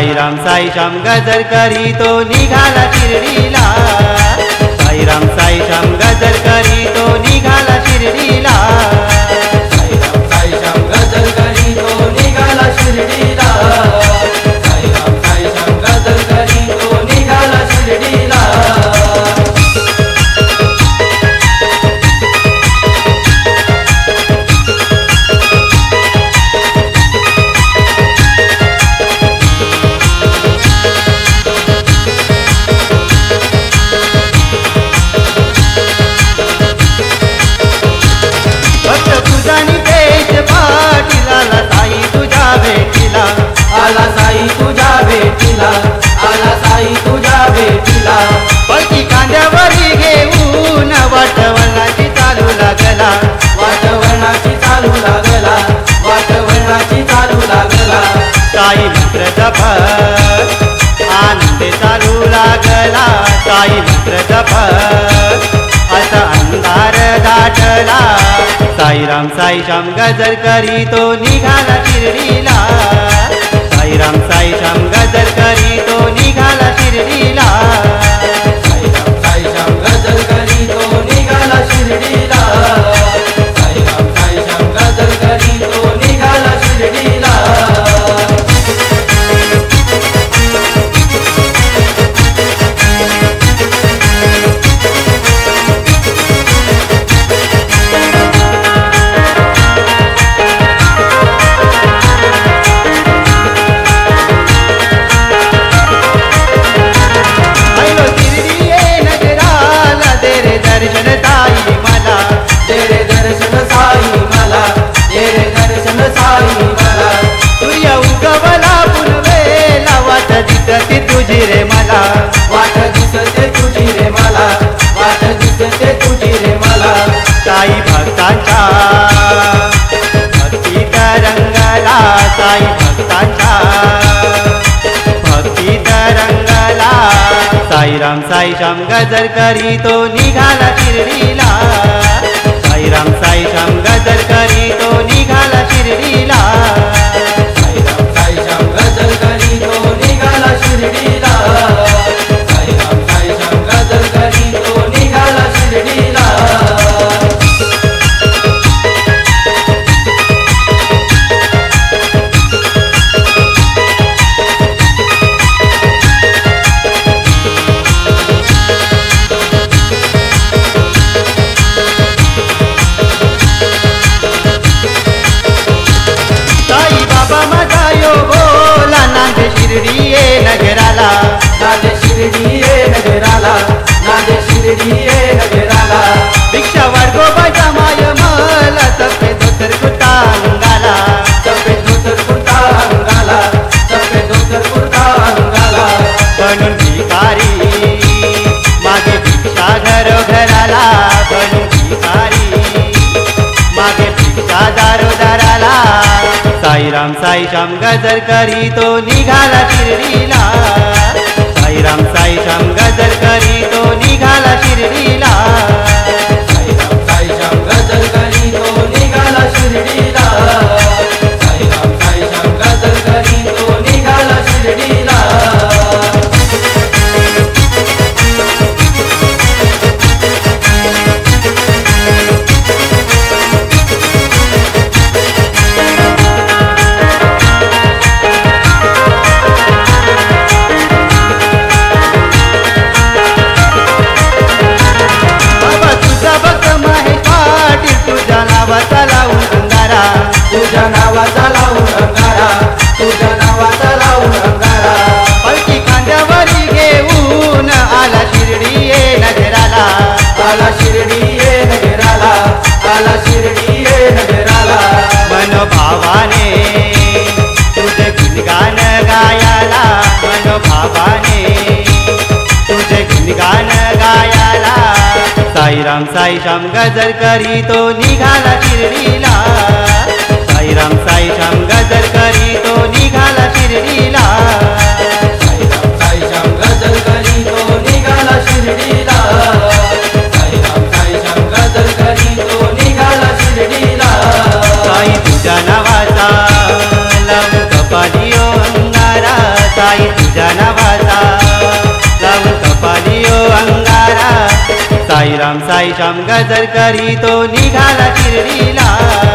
साईराम साईश्याम गजर करी तो निघाला शिर्डीला। साईराम साईश्याम गजर करी तो निघाला शिर्डीला। साईराम साईश्याम गजर करी तो निघाला शिर्डीला। साईराम साईश्याम गजर करी तो निघाला शिर्डीला। आला साई तुझ्या भेटीला, आला साई तुझ्या भेटीला। पलकी कांद्यावरी घेऊन वाटवळणाची चालू लागला। वाटवळणाची चालू लागला, वाटवळणाची चालू लागला। साई मंत्र जपत आनंद चालू लागला। साई मंत्र जपत असा अंधार दाटला। साईराम साईश्याम गजर करी तो निघाला शिर्डीला। साईराम साईश्याम गजर करी तो निघाला शिर्डीला। साईराम साईश्याम गजर करी तो निघाला शिर्डीला। साईराम साईश्याम गजर करी तो निघाला शिर्डीला। दिसते तुझी रे मला, वाट दिसते तुझी रे मला, वाट दिसते तुझी रे मला। साई भक्तांच्या भक्तीत रंगला। साई भक्तांच्या भक्तीत रंगला। साईराम साईश्याम गजर करी तो निघाला शिर्डीला। साईराम साईश्याम गजर करी तो निघाला शिर्डीला। साईराम साईश्याम गजर करी तो निघाला शिर्डीला। साईराम साईश्याम गजर करी तो निघाला शिर्डीला। शिर्डी ये नगराला, नादे शिर्डी ये नगराला, नादे शिर्डी ये नगराला। भिक्षा वर्गो बजा माय मल सफेद धोतर कुर्ता अंगाला। सफेद धोतर कुर्ता अंगाला, सफेद धोतर कुर्ता अंगाला। बनून भिकारी मागे भिक्षा घरो घराला। बनून भिकारी मागे भिक्षा दारो दाराला। साईराम साईश्याम गजर करी तो निघाला शिर्डीला। साईराम साईश्याम गजर करी तो निघाला शिर्डीला। साईराम साईश्याम गजर करी तो निघाला शिर्डीला। साईराम साईश्याम गजर करी तो निघाला शिर्डीला। तुझ्या नावाचा लावून अंगारा, तुझ्या नावाचा लावून अंगारा। पलकी कांद्यावरी घेऊन आला शिर्डी ये नगराला। आला शिर्डी ये नगराला, आला शिर्डी ये नगराला। मनोभावाने तुझे गुणगान गायाला। मनोभावाने तुझे गुणगान गायाला। साईराम साईश्याम गजर करी तो निघाला शिर्डीला। साईराम साईश्याम गजर करी तो निघाला शिर्डीला। साईराम साईश्याम गजर करी तो निघाला शिर्डीला। साईराम साईश्याम गजर करी तो निघाला शिर्डीला। साई तुझ्या नावाचा लावून कपाली अंगारा। साई तुझ्या नावाचा लावून कपाली ओ अंगारा साईराम साईश्याम गजर करी तो निघाला शिर्डीला